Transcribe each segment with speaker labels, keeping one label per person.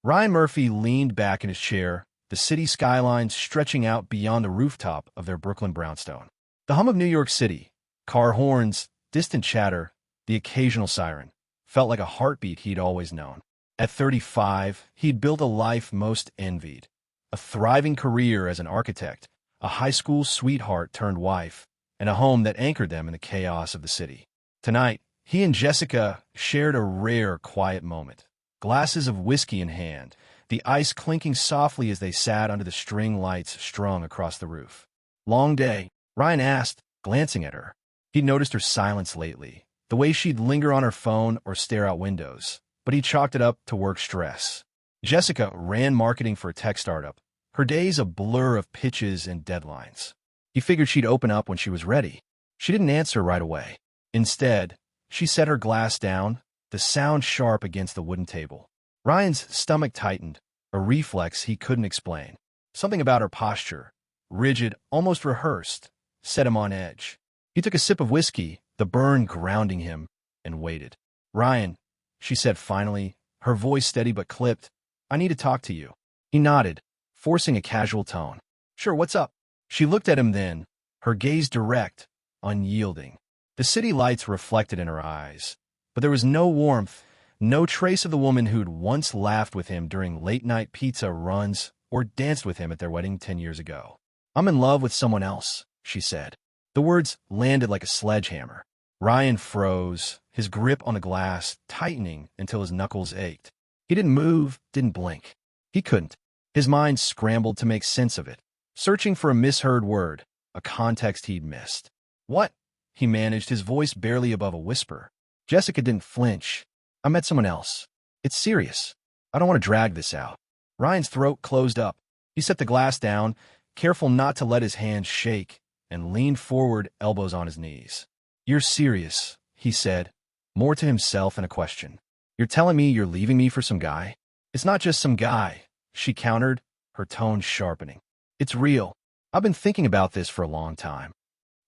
Speaker 1: Ryan Murphy leaned back in his chair, the city skyline stretching out beyond the rooftop of their Brooklyn brownstone. The hum of New York City, car horns, distant chatter, the occasional siren, felt like a heartbeat he'd always known. At 35, he'd built a life most envied. A thriving career as an architect, a high school sweetheart turned wife, and a home that anchored them in the chaos of the city. Tonight, he and Jessica shared a rare, quiet moment. Glasses of whiskey in hand, the ice clinking softly as they sat under the string lights strung across the roof. "Long day?" Ryan asked, glancing at her. He'd noticed her silence lately, the way she'd linger on her phone or stare out windows, but he chalked it up to work stress. Jessica ran marketing for a tech startup, her days a blur of pitches and deadlines. He figured she'd open up when she was ready. She didn't answer right away. Instead, she set her glass down, the sound sharp against the wooden table. Ryan's stomach tightened, a reflex he couldn't explain. Something about her posture, rigid, almost rehearsed, set him on edge. He took a sip of whiskey, the burn grounding him, and waited. "Ryan," she said finally, her voice steady but clipped, "I need to talk to you." He nodded, forcing a casual tone. "Sure, what's up?" She looked at him then, her gaze direct, unyielding. The city lights reflected in her eyes, but there was no warmth, no trace of the woman who'd once laughed with him during late-night pizza runs or danced with him at their wedding 10 years ago. "I'm in love with someone else," she said. The words landed like a sledgehammer. Ryan froze, his grip on the glass tightening until his knuckles ached. He didn't move, didn't blink. He couldn't. His mind scrambled to make sense of it, searching for a misheard word, a context he'd missed. "What?" he managed, his voice barely above a whisper. Jessica didn't flinch. "I met someone else. It's serious. I don't want to drag this out." Ryan's throat closed up. He set the glass down, careful not to let his hands shake, and leaned forward, elbows on his knees. "You're serious," he said, more to himself than a question. "You're telling me you're leaving me for some guy?" "It's not just some guy," she countered, her tone sharpening. "It's real. I've been thinking about this for a long time."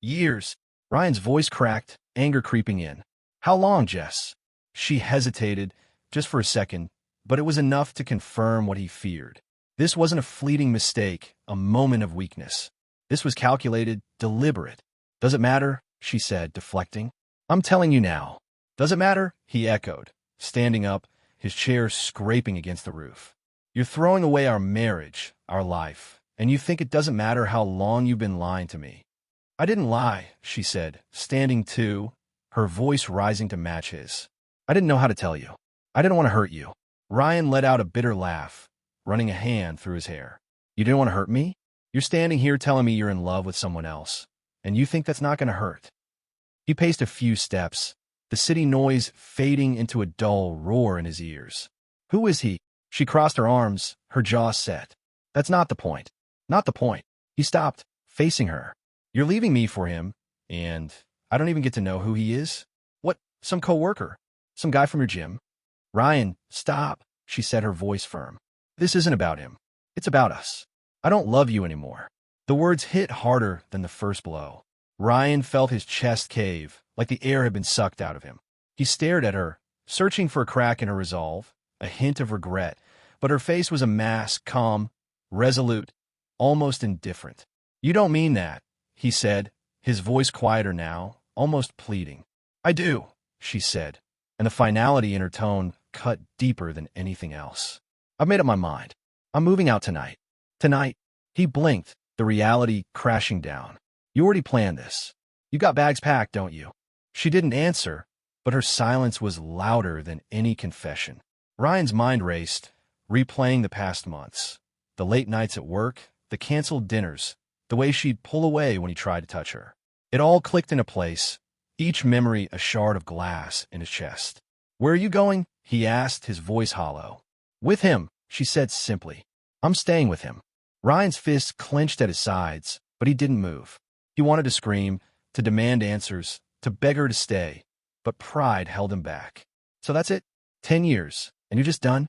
Speaker 1: "Years." Ryan's voice cracked, anger creeping in. "How long, Jess?" She hesitated, just for a second, but it was enough to confirm what he feared. This wasn't a fleeting mistake, a moment of weakness. This was calculated, deliberate. "Does it matter?" she said, deflecting. "I'm telling you now." "Does it matter?" he echoed, standing up, his chair scraping against the roof. "You're throwing away our marriage, our life, and you think it doesn't matter how long you've been lying to me." "I didn't lie," she said, standing too, her voice rising to match his. "I didn't know how to tell you. I didn't want to hurt you." Ryan let out a bitter laugh, running a hand through his hair. "You didn't want to hurt me? You're standing here telling me you're in love with someone else, and you think that's not going to hurt." He paced a few steps, the city noise fading into a dull roar in his ears. "Who is he?" She crossed her arms, her jaw set. "That's not the point. Not the point." He stopped, facing her. "You're leaving me for him, and I don't even get to know who he is? What, some coworker? Some guy from your gym?" "Ryan, stop," she said, her voice firm. "This isn't about him. It's about us. I don't love you anymore." The words hit harder than the first blow. Ryan felt his chest cave, like the air had been sucked out of him. He stared at her, searching for a crack in her resolve, a hint of regret, but her face was a mask, calm, resolute, almost indifferent. "You don't mean that," he said, his voice quieter now, almost pleading. "I do," she said, and the finality in her tone cut deeper than anything else. "I've made up my mind. I'm moving out tonight." "Tonight?" He blinked, the reality crashing down. "You already planned this. You got bags packed, don't you?" She didn't answer, but her silence was louder than any confession. Ryan's mind raced, replaying the past months. The late nights at work, the canceled dinners, the way she'd pull away when he tried to touch her. It all clicked into place, each memory a shard of glass in his chest. "Where are you going?" he asked, his voice hollow. "With him," she said simply. "I'm staying with him." Ryan's fists clenched at his sides, but he didn't move. He wanted to scream, to demand answers, to beg her to stay, but pride held him back. "So that's it? 10 years, and you're just done?"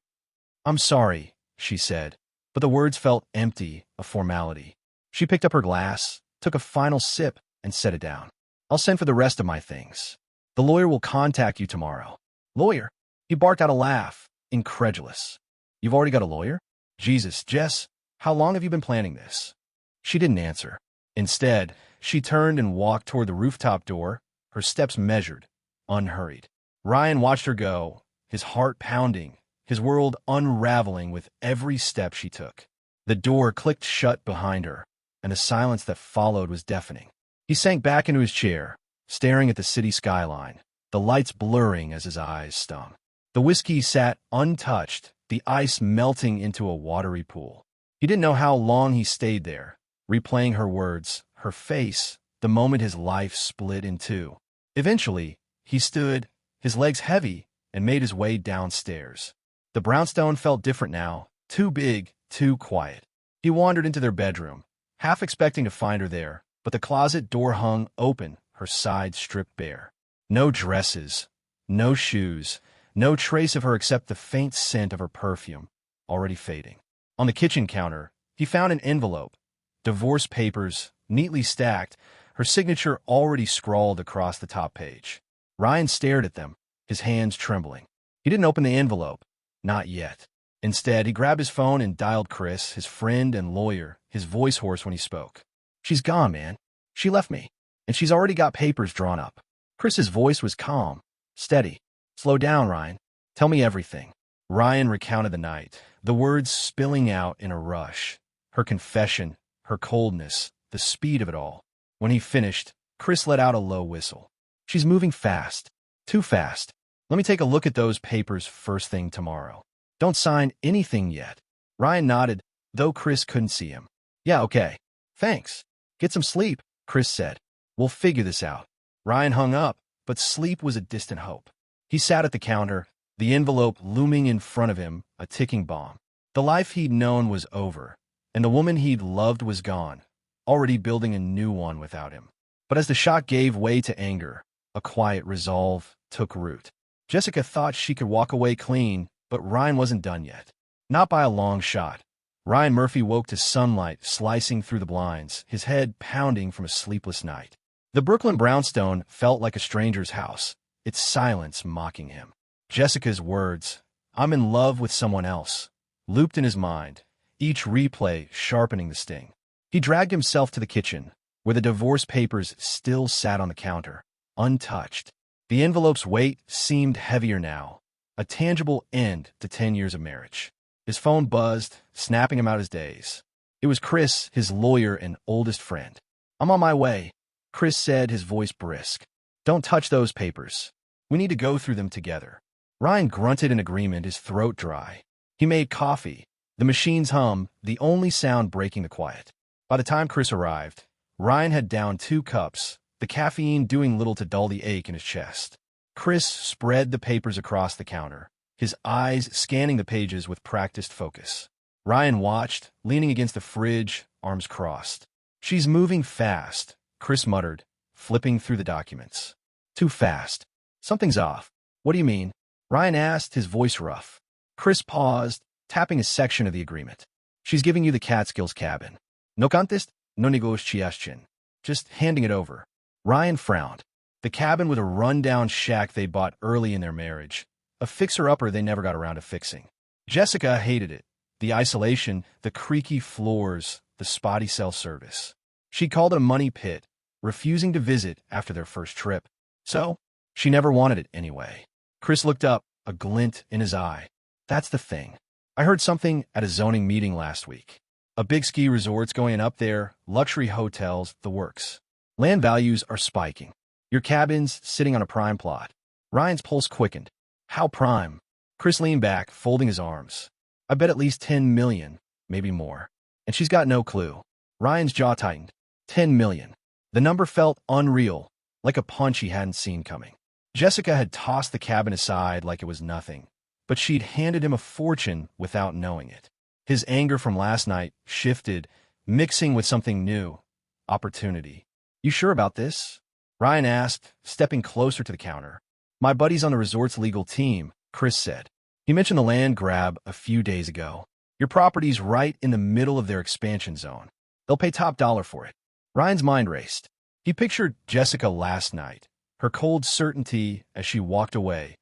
Speaker 1: "I'm sorry," she said, but the words felt empty, a formality. She picked up her glass, took a final sip, and set it down. "I'll send for the rest of my things. The lawyer will contact you tomorrow." "Lawyer?" He barked out a laugh, incredulous. You've already got a lawyer? Jesus, Jess, how long have you been planning this? She didn't answer. Instead, she turned and walked toward the rooftop door, her steps measured, unhurried. Ryan watched her go, his heart pounding, his world unraveling with every step she took. The door clicked shut behind her, and the silence that followed was deafening. He sank back into his chair, staring at the city skyline, the lights blurring as his eyes stung. The whiskey sat untouched, the ice melting into a watery pool. He didn't know how long he stayed there, replaying her words, her face, the moment his life split in two. Eventually, he stood, his legs heavy, and made his way downstairs. The brownstone felt different now, too big, too quiet. He wandered into their bedroom, half expecting to find her there, but the closet door hung open, her sides stripped bare. No dresses, no shoes, no trace of her except the faint scent of her perfume, already fading. On the kitchen counter, he found an envelope, divorce papers, neatly stacked, her signature already scrawled across the top page. Ryan stared at them, his hands trembling. He didn't open the envelope. Not yet. Instead, he grabbed his phone and dialed Chris, his friend and lawyer, his voice hoarse when he spoke. She's gone, man. She left me, and she's already got papers drawn up. Chris's voice was calm, steady. Slow down, Ryan. Tell me everything. Ryan recounted the night, the words spilling out in a rush. Her confession, her coldness, the speed of it all. When he finished, Chris let out a low whistle. She's moving fast. Too fast. Let me take a look at those papers first thing tomorrow. Don't sign anything yet. Ryan nodded, though Chris couldn't see him. Yeah, okay. Thanks. Get some sleep, Chris said. We'll figure this out. Ryan hung up, but sleep was a distant hope. He sat at the counter, the envelope looming in front of him, a ticking bomb. The life he'd known was over, and the woman he'd loved was gone, already building a new one without him. But as the shock gave way to anger, a quiet resolve took root. Jessica thought she could walk away clean, but Ryan wasn't done yet. Not by a long shot. Ryan Murphy woke to sunlight slicing through the blinds, his head pounding from a sleepless night. The Brooklyn brownstone felt like a stranger's house, its silence mocking him. Jessica's words, "I'm in love with someone else," looped in his mind, each replay sharpening the sting. He dragged himself to the kitchen, where the divorce papers still sat on the counter, untouched. The envelope's weight seemed heavier now, a tangible end to 10 years of marriage. His phone buzzed, snapping him out his days. It was Chris, his lawyer and oldest friend. "I'm on my way," Chris said, his voice brisk. "Don't touch those papers. We need to go through them together." Ryan grunted in agreement, his throat dry. He made coffee, the machine's hum, the only sound breaking the quiet. By the time Chris arrived, Ryan had downed 2 cups, the caffeine doing little to dull the ache in his chest. Chris spread the papers across the counter, his eyes scanning the pages with practiced focus. Ryan watched, leaning against the fridge, arms crossed. "She's moving fast," Chris muttered, flipping through the documents. "Too fast. Something's off." "What do you mean?" Ryan asked, his voice rough. Chris paused, tapping a section of the agreement. "She's giving you the Catskills cabin. No contest, no negotiation. Just handing it over." Ryan frowned. The cabin was a run-down shack they bought early in their marriage, a fixer-upper they never got around to fixing. Jessica hated it. The isolation, the creaky floors, the spotty cell service. She called it a money pit, refusing to visit after their first trip. So, she never wanted it anyway. Chris looked up, a glint in his eye. "That's the thing. I heard something at a zoning meeting last week. A big ski resort's going up there, luxury hotels, the works. Land values are spiking. Your cabin's sitting on a prime plot." Ryan's pulse quickened. "How prime?" Chris leaned back, folding his arms. "I bet at least 10 million, maybe more. And she's got no clue." Ryan's jaw tightened. 10 million. The number felt unreal, like a punch he hadn't seen coming. Jessica had tossed the cabin aside like it was nothing, but she'd handed him a fortune without knowing it. His anger from last night shifted, mixing with something new. Opportunity. "You sure about this?" Ryan asked, stepping closer to the counter. "My buddy's on the resort's legal team," Chris said. "He mentioned the land grab a few days ago. Your property's right in the middle of their expansion zone. They'll pay top dollar for it." Ryan's mind raced. He pictured Jessica last night, her cold certainty as she walked away,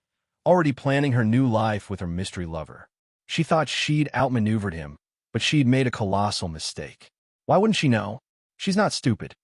Speaker 1: already planning her new life with her mystery lover. She thought she'd outmaneuvered him, but she'd made a colossal mistake. Why wouldn't she know? She's not stupid.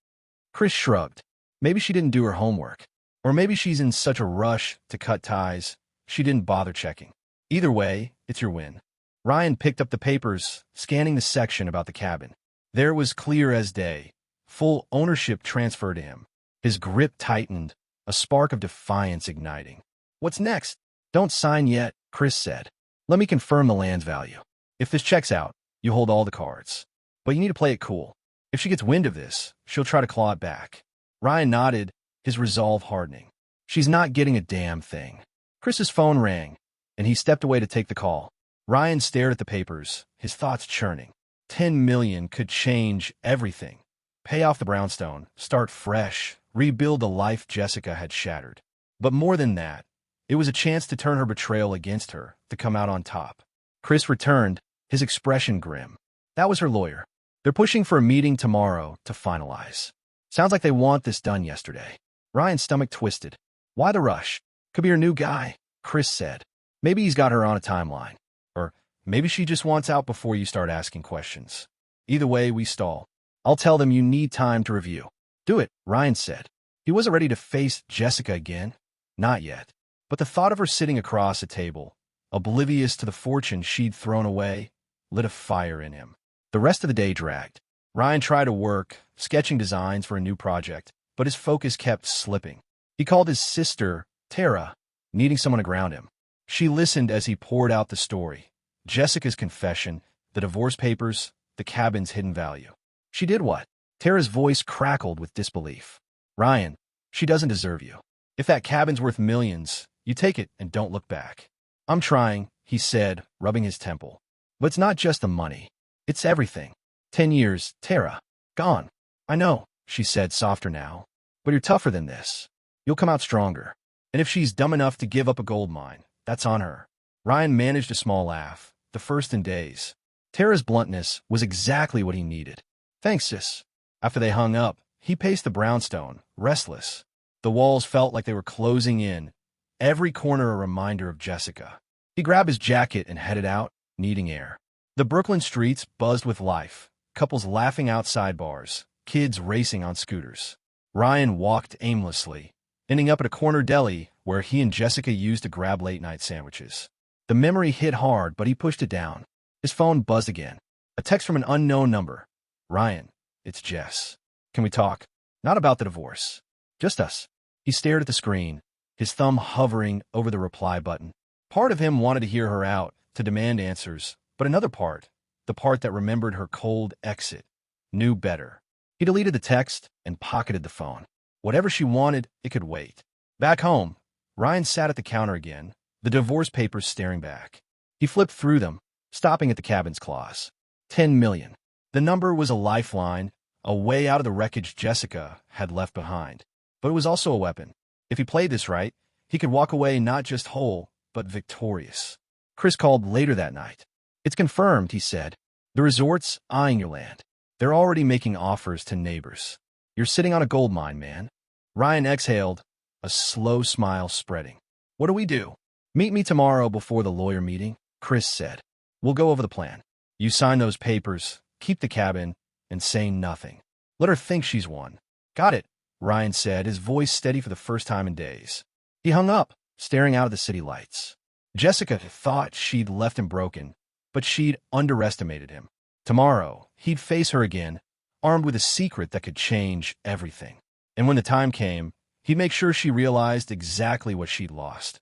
Speaker 1: Chris shrugged. Maybe she didn't do her homework. Or maybe she's in such a rush to cut ties, she didn't bother checking. Either way, it's your win. Ryan picked up the papers, scanning the section about the cabin. There it was clear as day. Full ownership transferred to him. His grip tightened, a spark of defiance igniting. What's next? Don't sign yet, Chris said. Let me confirm the land's value. If this checks out, you hold all the cards. But you need to play it cool. If she gets wind of this, she'll try to claw it back. Ryan nodded, his resolve hardening. She's not getting a damn thing. Chris's phone rang, and he stepped away to take the call. Ryan stared at the papers, his thoughts churning. 10 million could change everything. Pay off the brownstone, start fresh, rebuild the life Jessica had shattered. But more than that, it was a chance to turn her betrayal against her, to come out on top. Chris returned, his expression grim. That was her lawyer. They're pushing for a meeting tomorrow to finalize. Sounds like they want this done yesterday. Ryan's stomach twisted. Why the rush? Could be her new guy, Chris said. Maybe he's got her on a timeline. Or maybe she just wants out before you start asking questions. Either way, we stall. I'll tell them you need time to review. Do it, Ryan said. He wasn't ready to face Jessica again. Not yet. But the thought of her sitting across a table, oblivious to the fortune she'd thrown away, lit a fire in him. The rest of the day dragged. Ryan tried to work, sketching designs for a new project, but his focus kept slipping. He called his sister, Tara, needing someone to ground him. She listened as he poured out the story. Jessica's confession, the divorce papers, the cabin's hidden value. She did what? Tara's voice crackled with disbelief. Ryan, she doesn't deserve you. If that cabin's worth millions, you take it and don't look back. I'm trying, he said, rubbing his temple. But it's not just the money. It's everything. 10 years, Tara. Gone. I know, she said, softer now. But you're tougher than this. You'll come out stronger. And if she's dumb enough to give up a gold mine, that's on her. Ryan managed a small laugh, the first in days. Tara's bluntness was exactly what he needed. Thanks, sis. After they hung up, he paced the brownstone, restless. The walls felt like they were closing in, every corner a reminder of Jessica. He grabbed his jacket and headed out, needing air. The Brooklyn streets buzzed with life, couples laughing outside bars, kids racing on scooters. Ryan walked aimlessly, ending up at a corner deli where he and Jessica used to grab late-night sandwiches. The memory hit hard, but he pushed it down. His phone buzzed again. A text from an unknown number. Ryan, it's Jess. Can we talk? Not about the divorce. Just us. He stared at the screen, his thumb hovering over the reply button. Part of him wanted to hear her out, to demand answers, but another part, the part that remembered her cold exit, knew better. He deleted the text and pocketed the phone. Whatever she wanted, it could wait. Back home, Ryan sat at the counter again, the divorce papers staring back. He flipped through them, stopping at the cabin's clause. 10 million. The number was a lifeline, a way out of the wreckage Jessica had left behind. But it was also a weapon. If he played this right, he could walk away not just whole, but victorious. Chris called later that night. It's confirmed, he said. The resort's eyeing your land. They're already making offers to neighbors. You're sitting on a gold mine, man. Ryan exhaled, a slow smile spreading. What do we do? Meet me tomorrow before the lawyer meeting, Chris said. We'll go over the plan. You sign those papers, keep the cabin, and say nothing. Let her think she's won. Got it, Ryan said, his voice steady for the first time in days. He hung up, staring out at the city lights. Jessica thought she'd left him broken, but she'd underestimated him. Tomorrow, he'd face her again, armed with a secret that could change everything. And when the time came, he'd make sure she realized exactly what she'd lost.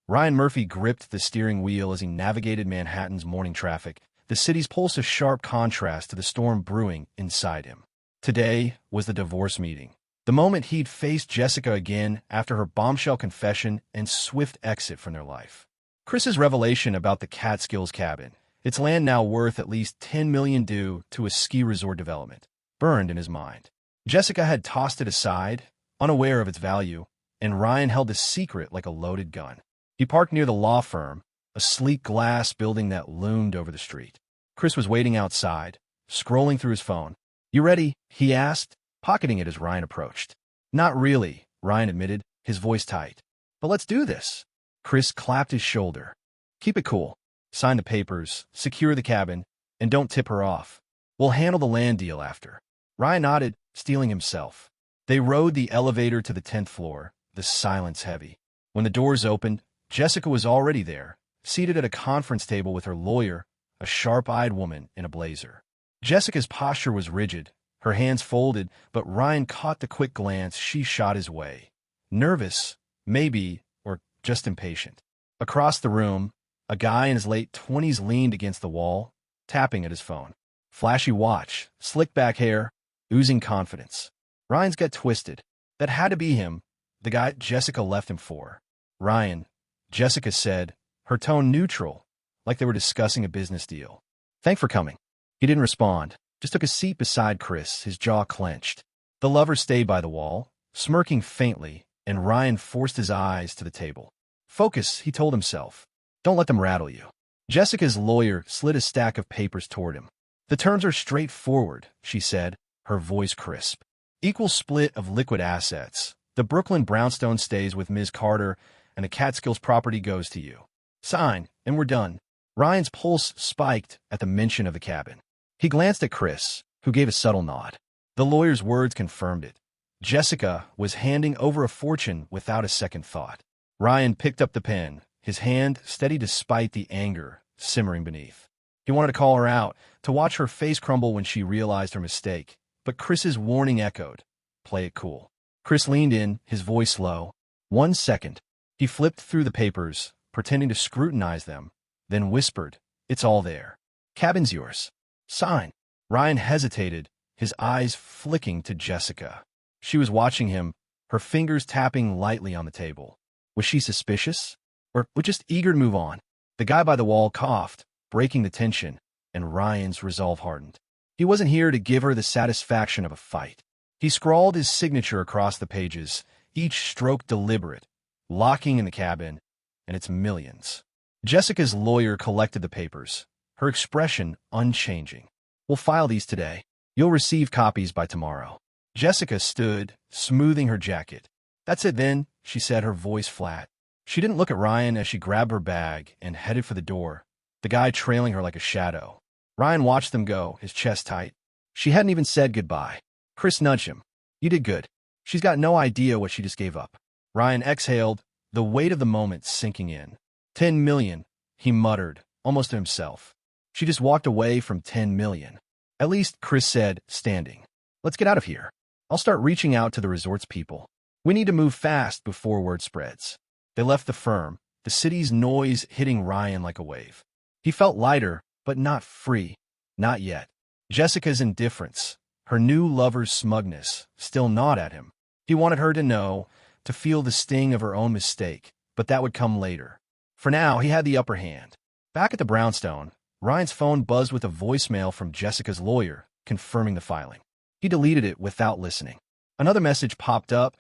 Speaker 1: Ryan Murphy gripped the steering wheel as he navigated Manhattan's morning traffic, the city's pulse a sharp contrast to the storm brewing inside him. Today was the divorce meeting. The moment he'd face Jessica again after her bombshell confession and swift exit from their life. Chris's revelation about the Catskills cabin, its land now worth at least 10 million due to a ski resort development, burned in his mind. Jessica had tossed it aside, unaware of its value, and Ryan held the secret like a loaded gun. He parked near the law firm, a sleek glass building that loomed over the street. Chris was waiting outside, scrolling through his phone. You ready? He asked, pocketing it as Ryan approached. Not really, Ryan admitted, his voice tight. But let's do this. Chris clapped his shoulder. Keep it cool. Sign the papers, secure the cabin, and don't tip her off. We'll handle the land deal after. Ryan nodded, steeling himself. They rode the elevator to the 10th floor, the silence heavy. When the doors opened, Jessica was already there, seated at a conference table with her lawyer, a sharp-eyed woman in a blazer. Jessica's posture was rigid, her hands folded, but Ryan caught the quick glance she shot his way. Nervous, maybe, or just impatient. Across the room, a guy in his late 20s leaned against the wall, tapping at his phone. Flashy watch, slick-back hair, oozing confidence. Ryan's gut twisted. That had to be him, the guy Jessica left him for. Ryan, Jessica said, her tone neutral, like they were discussing a business deal. Thanks for coming. He didn't respond, just took a seat beside Chris, his jaw clenched. The lover stayed by the wall, smirking faintly, and Ryan forced his eyes to the table. Focus, he told himself. Don't let them rattle you. Jessica's lawyer slid a stack of papers toward him. The terms are straightforward, she said, her voice crisp. Equal split of liquid assets. The Brooklyn brownstone stays with Ms. Carter, and the Catskills property goes to you. Sign, and we're done. Ryan's pulse spiked at the mention of the cabin. He glanced at Chris, who gave a subtle nod. The lawyer's words confirmed it. Jessica was handing over a fortune without a second thought. Ryan picked up the pen, his hand steady despite the anger simmering beneath. He wanted to call her out, to watch her face crumble when she realized her mistake, but Chris's warning echoed. Play it cool. Chris leaned in, his voice low. 1 second. He flipped through the papers, pretending to scrutinize them, then whispered, It's all there. Cabin's yours. Sign. Ryan hesitated, his eyes flicking to Jessica. She was watching him, her fingers tapping lightly on the table. Was she suspicious? Or just eager to move on? The guy by the wall coughed, breaking the tension, and Ryan's resolve hardened. He wasn't here to give her the satisfaction of a fight. He scrawled his signature across the pages, each stroke deliberate, locking in the cabin, and its millions. Jessica's lawyer collected the papers, her expression unchanging. We'll file these today. You'll receive copies by tomorrow. Jessica stood, smoothing her jacket. That's it then, she said, her voice flat. She didn't look at Ryan as she grabbed her bag and headed for the door, the guy trailing her like a shadow. Ryan watched them go, his chest tight. She hadn't even said goodbye. Chris nudged him. You did good. She's got no idea what she just gave up. Ryan exhaled, the weight of the moment sinking in. 10 million, he muttered, almost to himself. She just walked away from 10 million. At least, Chris said, standing. Let's get out of here. I'll start reaching out to the resort's people. We need to move fast before word spreads. They left the firm, the city's noise hitting Ryan like a wave. He felt lighter, but not free. Not yet. Jessica's indifference, her new lover's smugness, still gnawed at him. He wanted her to know, to feel the sting of her own mistake, but that would come later. For now, he had the upper hand. Back at the brownstone, Ryan's phone buzzed with a voicemail from Jessica's lawyer, confirming the filing. He deleted it without listening. Another message popped up,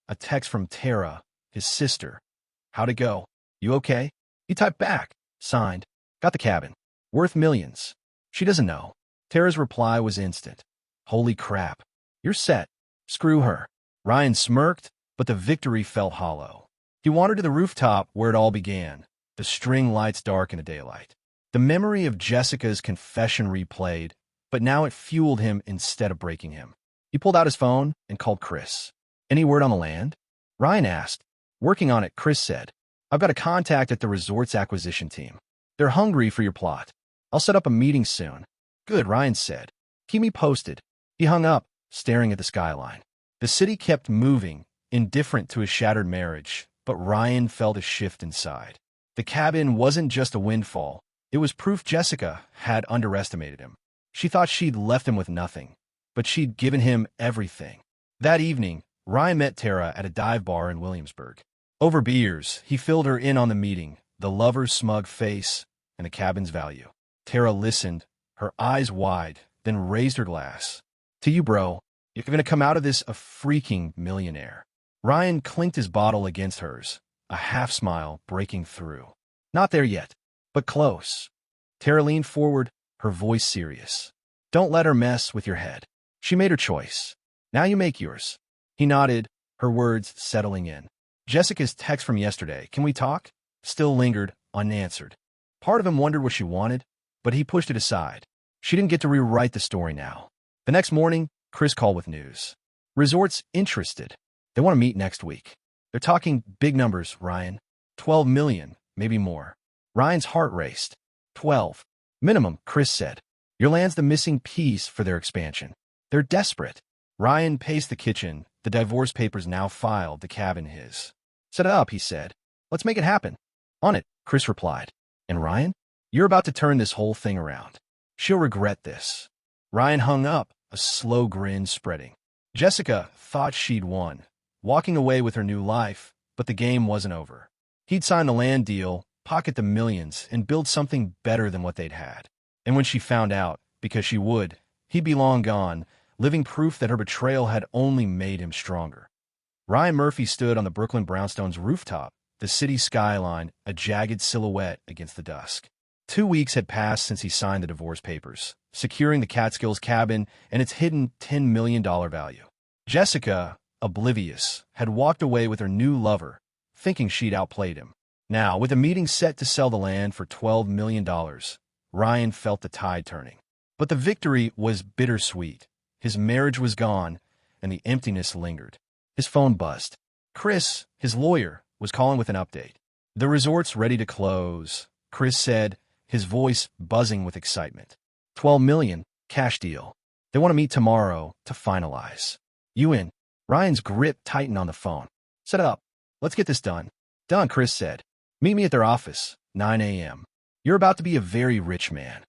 Speaker 1: a text from Tara, his sister. How'd it go? You okay? He typed back, signed, got the cabin. Worth millions. She doesn't know. Tara's reply was instant. Holy crap. You're set. Screw her. Ryan smirked, but the victory felt hollow. He wandered to the rooftop where it all began, the string lights dark in the daylight. The memory of Jessica's confession replayed, but now it fueled him instead of breaking him. He pulled out his phone and called Chris. Any word on the land? Ryan asked. Working on it, Chris said. I've got a contact at the resort's acquisition team. They're hungry for your plot. I'll set up a meeting soon. Good, Ryan said. Keep me posted. He hung up, staring at the skyline. The city kept moving, indifferent to his shattered marriage, but Ryan felt a shift inside. The cabin wasn't just a windfall. It was proof Jessica had underestimated him. She thought she'd left him with nothing, but she'd given him everything. That evening, Ryan met Tara at a dive bar in Williamsburg. Over beers, he filled her in on the meeting, the lover's smug face, and the cabin's value. Tara listened, her eyes wide, then raised her glass. To you, bro. You're going to come out of this a freaking millionaire. Ryan clinked his bottle against hers, a half-smile breaking through. Not there yet, but close. Tara leaned forward, her voice serious. Don't let her mess with your head. She made her choice. Now you make yours. He nodded, her words settling in. Jessica's text from yesterday, can we talk? Still lingered, unanswered. Part of him wondered what she wanted, but he pushed it aside. She didn't get to rewrite the story now. The next morning, Chris called with news. Resort's interested. They want to meet next week. They're talking big numbers, Ryan. 12 million, maybe more. Ryan's heart raced. 12. Minimum, Chris said. Your land's the missing piece for their expansion. They're desperate. Ryan paced the kitchen, the divorce papers now filed, the cabin his. Set it up, he said. Let's make it happen. On it, Chris replied. And Ryan? You're about to turn this whole thing around. She'll regret this. Ryan hung up, a slow grin spreading. Jessica thought she'd won, walking away with her new life, but the game wasn't over. He'd sign the land deal, pocket the millions, and build something better than what they'd had. And when she found out, because she would, he'd be long gone, living proof that her betrayal had only made him stronger. Ryan Murphy stood on the Brooklyn Brownstone's rooftop, the city skyline a jagged silhouette against the dusk. 2 weeks had passed since he signed the divorce papers, securing the Catskills cabin and its hidden $10 million value. Jessica, oblivious, had walked away with her new lover, thinking she'd outplayed him. Now, with a meeting set to sell the land for $12 million, Ryan felt the tide turning. But the victory was bittersweet. His marriage was gone, and the emptiness lingered. His phone buzzed. Chris, his lawyer, was calling with an update. The resort's ready to close, Chris said, his voice buzzing with excitement. 12 million, cash deal. They want to meet tomorrow to finalize. You in? Ryan's grip tightened on the phone. Set it up. Let's get this done. Done, Chris said. Meet me at their office, 9 a.m. You're about to be a very rich man.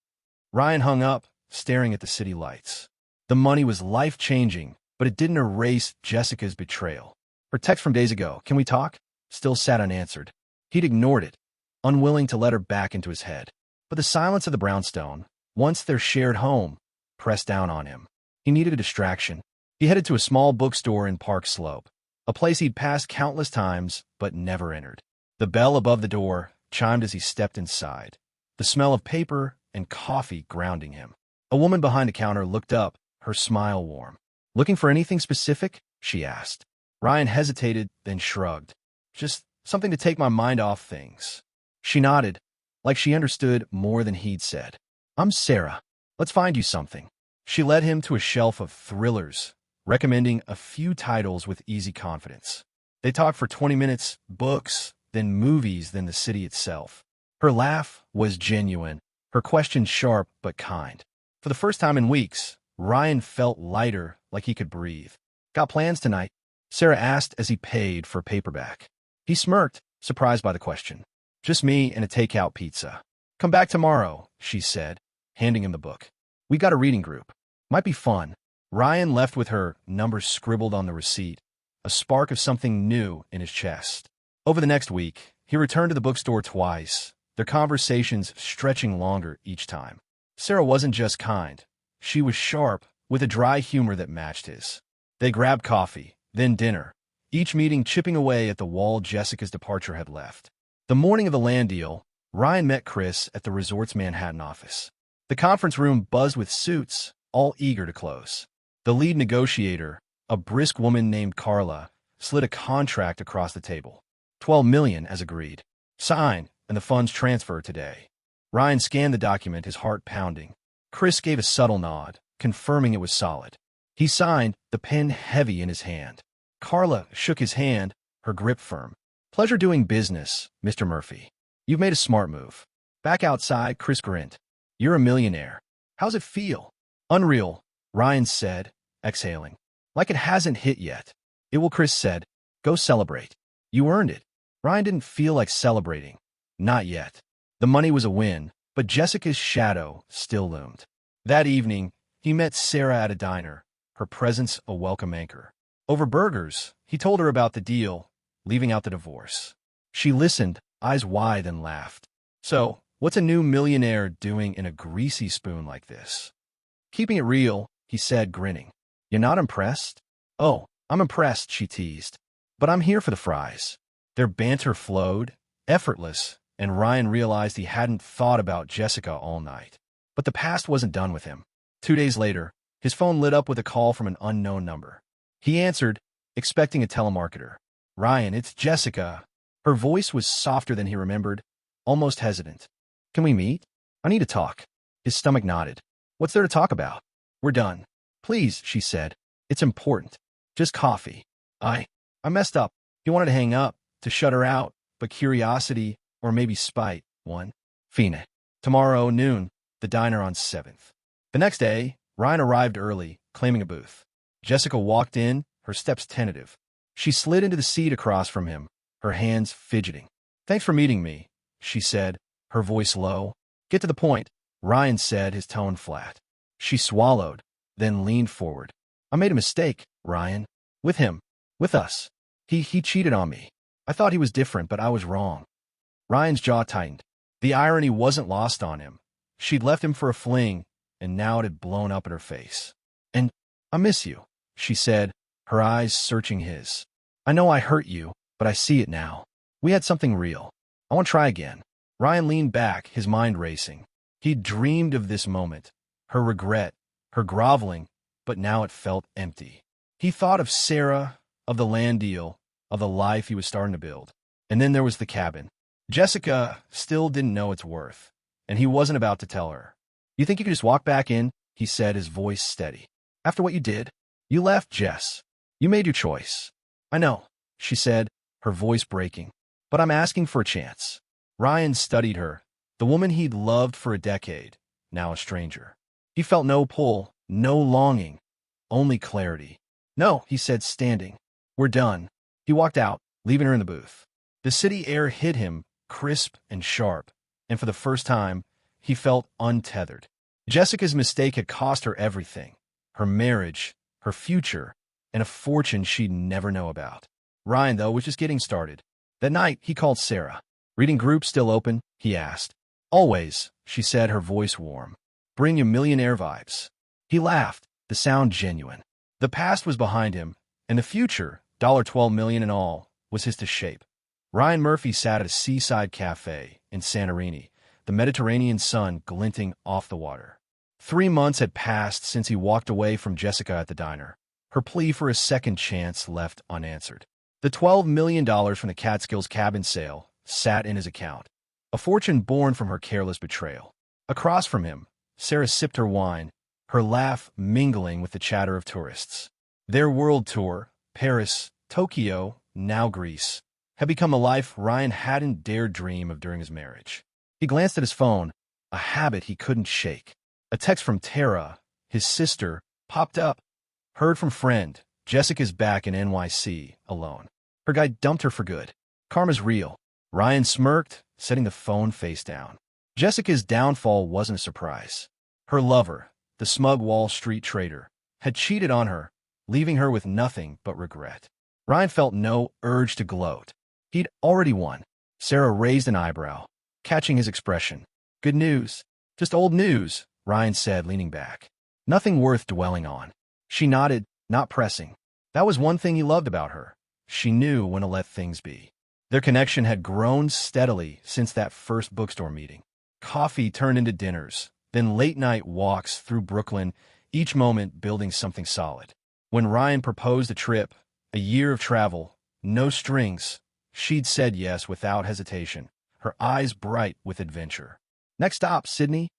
Speaker 1: Ryan hung up, staring at the city lights. The money was life-changing, but it didn't erase Jessica's betrayal. Her text from days ago, "Can we talk?" still sat unanswered. He'd ignored it, unwilling to let her back into his head. But the silence of the brownstone, once their shared home, pressed down on him. He needed a distraction. He headed to a small bookstore in Park Slope, a place he'd passed countless times but never entered. The bell above the door chimed as he stepped inside, the smell of paper and coffee grounding him. A woman behind the counter looked up, her smile warm. Looking for anything specific? She asked. Ryan hesitated, then shrugged. Just something to take my mind off things. She nodded, like she understood more than he'd said. I'm Sarah. Let's find you something. She led him to a shelf of thrillers, recommending a few titles with easy confidence. They talked for 20 minutes, books, then movies, then the city itself. Her laugh was genuine, her questions sharp but kind. For the first time in weeks, Ryan felt lighter, like he could breathe. Got plans tonight? Sarah asked as he paid for a paperback. He smirked, surprised by the question. Just me and a takeout pizza. Come back tomorrow, she said, handing him the book. We got a reading group. Might be fun. Ryan left with her numbers scribbled on the receipt, a spark of something new in his chest. Over the next week, he returned to the bookstore twice, their conversations stretching longer each time. Sarah wasn't just kind. She was sharp, with a dry humor that matched his. They grabbed coffee, then dinner, each meeting chipping away at the wall Jessica's departure had left. The morning of the land deal, Ryan met Chris at the resort's Manhattan office. The conference room buzzed with suits, all eager to close. The lead negotiator, a brisk woman named Carla, slid a contract across the table. 12 million as agreed. Sign, and the funds transfer today. Ryan scanned the document, his heart pounding. Chris gave a subtle nod, confirming it was solid. He signed, the pen heavy in his hand. Carla shook his hand, her grip firm. Pleasure doing business, Mr. Murphy. You've made a smart move. Back outside, Chris grinned. You're a millionaire. How's it feel? Unreal, Ryan said, exhaling. Like it hasn't hit yet. It will, Chris said. Go celebrate. You earned it. Ryan didn't feel like celebrating. Not yet. The money was a win, but Jessica's shadow still loomed. That evening, he met Sarah at a diner, her presence a welcome anchor. Over burgers, he told her about the deal, leaving out the divorce. She listened, eyes wide, and laughed. So, what's a new millionaire doing in a greasy spoon like this? Keeping it real, he said, grinning. You're not impressed? Oh, I'm impressed, she teased. But I'm here for the fries. Their banter flowed, effortless, and Ryan realized he hadn't thought about Jessica all night. But the past wasn't done with him. 2 days later, his phone lit up with a call from an unknown number. He answered, expecting a telemarketer. Ryan, it's Jessica. Her voice was softer than he remembered, almost hesitant. Can we meet? I need to talk. His stomach nodded. What's there to talk about? We're done. Please, she said. It's important. Just coffee. I messed up. He wanted to hang up, to shut her out, but curiosity, or maybe spite, won. Fine. Tomorrow, noon, the diner on 7th. The next day, Ryan arrived early, claiming a booth. Jessica walked in, her steps tentative. She slid into the seat across from him, her hands fidgeting. Thanks for meeting me, she said, her voice low. Get to the point, Ryan said, his tone flat. She swallowed, then leaned forward. I made a mistake, Ryan. With him. With us. He cheated on me. I thought he was different, but I was wrong. Ryan's jaw tightened. The irony wasn't lost on him. She'd left him for a fling, and now it had blown up in her face. And I miss you, she said, her eyes searching his. I know I hurt you, but I see it now. We had something real. I want to try again. Ryan leaned back, his mind racing. He'd dreamed of this moment, her regret, her groveling, but now it felt empty. He thought of Sarah, of the land deal, of the life he was starting to build. And then there was the cabin. Jessica still didn't know its worth, and he wasn't about to tell her. You think you could just walk back in? He said, his voice steady. After what you did? You left, Jess. You made your choice. I know, she said, her voice breaking. But I'm asking for a chance. Ryan studied her, the woman he'd loved for a decade, now a stranger. He felt no pull, no longing, only clarity. No, he said, standing. We're done. He walked out, leaving her in the booth. The city air hit him, crisp and sharp, and for the first time, he felt untethered. Jessica's mistake had cost her everything, her marriage, her future, and a fortune she'd never know about. Ryan, though, was just getting started. That night, he called Sarah. Reading group still open? He asked. Always, she said, her voice warm. Bring you millionaire vibes. He laughed, the sound genuine. The past was behind him, and the future, $12 million in all, was his to shape. Ryan Murphy sat at a seaside cafe in Santorini, the Mediterranean sun glinting off the water. 3 months had passed since he walked away from Jessica at the diner. Her plea for a second chance left unanswered. The $12 million from the Catskills cabin sale sat in his account, a fortune born from her careless betrayal. Across from him, Sarah sipped her wine, her laugh mingling with the chatter of tourists. Their world tour, Paris, Tokyo, now Greece, had become a life Ryan hadn't dared dream of during his marriage. He glanced at his phone, a habit he couldn't shake. A text from Tara, his sister, popped up. Heard from friend, Jessica's back in NYC, alone. Her guy dumped her for good. Karma's real. Ryan smirked, setting the phone face down. Jessica's downfall wasn't a surprise. Her lover, the smug Wall Street trader, had cheated on her, leaving her with nothing but regret. Ryan felt no urge to gloat. He'd already won. Sarah raised an eyebrow, catching his expression. Good news. Just old news, Ryan said, leaning back. Nothing worth dwelling on. She nodded, not pressing. That was one thing he loved about her. She knew when to let things be. Their connection had grown steadily since that first bookstore meeting. Coffee turned into dinners, then late-night walks through Brooklyn, each moment building something solid. When Ryan proposed a trip, a year of travel, no strings, she'd said yes without hesitation, her eyes bright with adventure. Next stop, Sydney?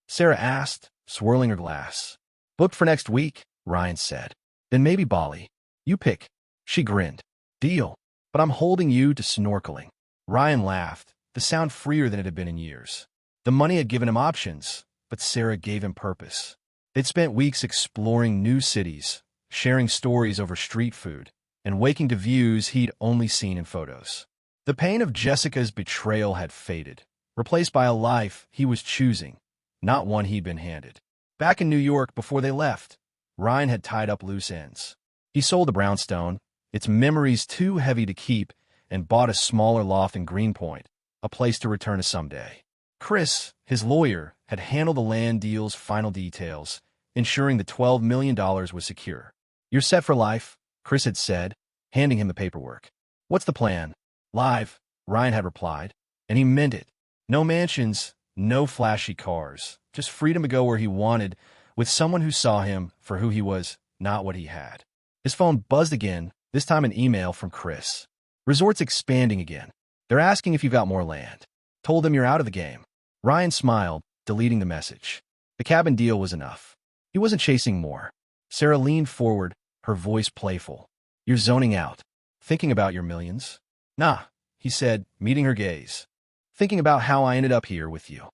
Speaker 1: Sarah asked, swirling her glass. Booked for next week, Ryan said. Then maybe Bali. You pick. She grinned. Deal. But I'm holding you to snorkeling. Ryan laughed, the sound freer than it had been in years. The money had given him options, but Sarah gave him purpose. They'd spent weeks exploring new cities, sharing stories over street food, and waking to views he'd only seen in photos. The pain of Jessica's betrayal had faded, replaced by a life he was choosing, not one he'd been handed. Back in New York before they left, Ryan had tied up loose ends. He sold the brownstone, its memories too heavy to keep, and bought a smaller loft in Greenpoint, a place to return to someday. Chris, his lawyer, had handled the land deal's final details, ensuring the $12 million was secure. You're set for life, Chris had said, handing him the paperwork. What's the plan? Live, Ryan had replied, and he meant it. No mansions, no flashy cars, just freedom to go where he wanted, with someone who saw him for who he was, not what he had. His phone buzzed again, this time an email from Chris. Resort's expanding again. They're asking if you've got more land. Told them you're out of the game. Ryan smiled, deleting the message. The cabin deal was enough. He wasn't chasing more. Sarah leaned forward, her voice playful. You're zoning out. Thinking about your millions? Nah, he said, meeting her gaze. Thinking about how I ended up here with you.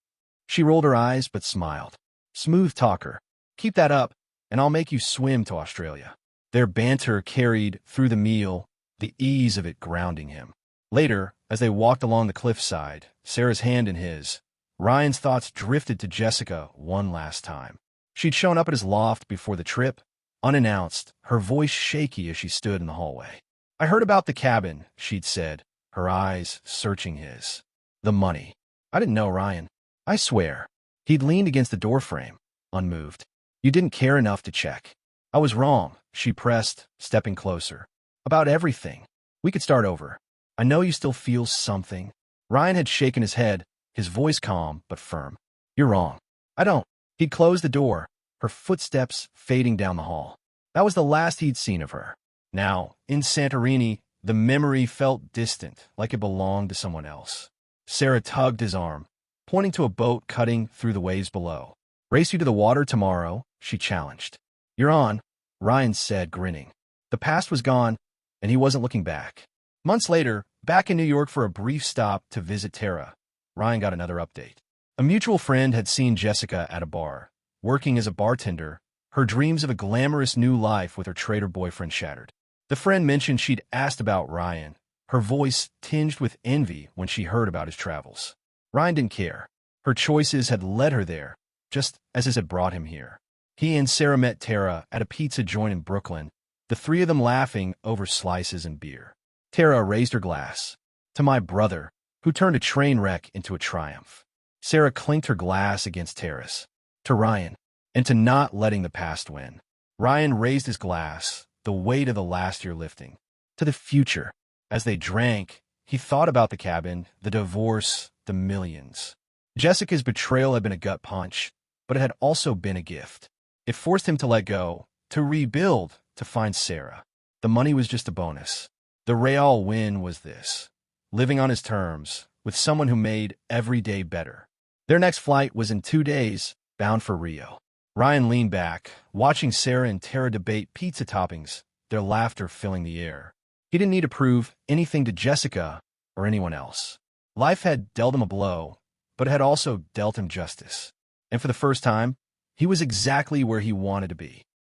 Speaker 1: She rolled her eyes but smiled. Smooth talker. Keep that up, and I'll make you swim to Australia. Their banter carried through the meal, the ease of it grounding him. Later, as they walked along the cliffside, Sarah's hand in his, Ryan's thoughts drifted to Jessica one last time. She'd shown up at his loft before the trip, unannounced, her voice shaky as she stood in the hallway. I heard about the cabin, she'd said, her eyes searching his. The money. I didn't know Ryan. I swear. He'd leaned against the doorframe, unmoved. You didn't care enough to check. I was wrong, she pressed, stepping closer. About everything. We could start over. I know you still feel something. Ryan had shaken his head, his voice calm but firm. You're wrong. I don't. He'd closed the door, her footsteps fading down the hall. That was the last he'd seen of her. Now, in Santorini, the memory felt distant, like it belonged to someone else. Sarah tugged his arm, pointing to a boat cutting through the waves below. Race you to the water tomorrow, she challenged. You're on, Ryan said, grinning. The past was gone, and he wasn't looking back. Months later, back in New York for a brief stop to visit Tara, Ryan got another update. A mutual friend had seen Jessica at a bar, working as a bartender, her dreams of a glamorous new life with her traitor boyfriend shattered. The friend mentioned she'd asked about Ryan, her voice tinged with envy when she heard about his travels. Ryan didn't care. Her choices had led her there, just as his had brought him here. He and Sarah met Tara at a pizza joint in Brooklyn, the three of them laughing over slices and beer. Tara raised her glass. To my brother, who turned a train wreck into a triumph. Sarah clinked her glass against Tara's. To Ryan, and to not letting the past win. Ryan raised his glass, the weight of the last year lifting. To the future. As they drank, he thought about the cabin, the divorce, the millions. Jessica's betrayal had been a gut punch, but it had also been a gift. It forced him to let go, to rebuild, to find Sarah. The money was just a bonus. The real win was this. Living on his terms, with someone who made every day better. Their next flight was in 2 days, bound for Rio. Ryan leaned back, watching Sarah and Tara debate pizza toppings, their laughter filling the air. He didn't need to prove anything to Jessica or anyone else. Life had dealt him a blow, but it had also dealt him justice. And for the first time, he was exactly where he wanted to be.